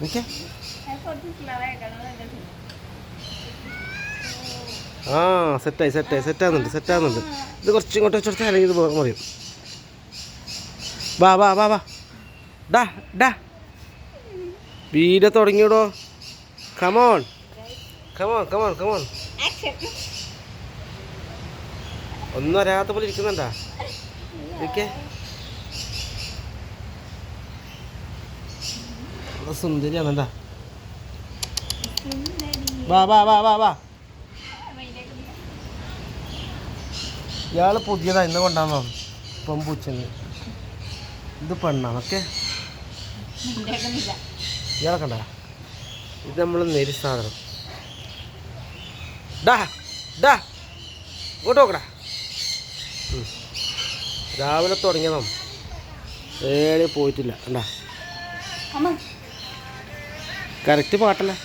okay ആ സെറ്റാകുന്നുണ്ട് ഇത് കുറച്ച് ഇങ്ങോട്ട് വെച്ചെടുത്താൽ അല്ലെങ്കിൽ ഇത് മറിയും വാ വാ വാ വാ ഡാ ഡാ വീഡിയോ തുടങ്ങിയിടോ കമോൺ ഒന്നും അറിയാത്ത പോലെ ഇരിക്കുന്നുണ്ടാ ഓക്കെ സുന്ദരിയാണെന്താ വാ വാ വാ വാ വാ ഇയാൾ പുതിയതാ ഇന്ന് കൊണ്ടാന്നോ പെമ്പൂച്ചന് ഇത് പെണ്ണാണ് ഓക്കെ ഇയാളെ കണ്ട ഇത് നമ്മൾ നെരി സാധനം ഡാ ഡാ ഇങ്ങോട്ട് നോക്കടാ രാവിലെ തുടങ്ങിയതോ ഏഴ് പോയിട്ടില്ല അല്ല കറക്റ്റ് പാട്ടല്ലേ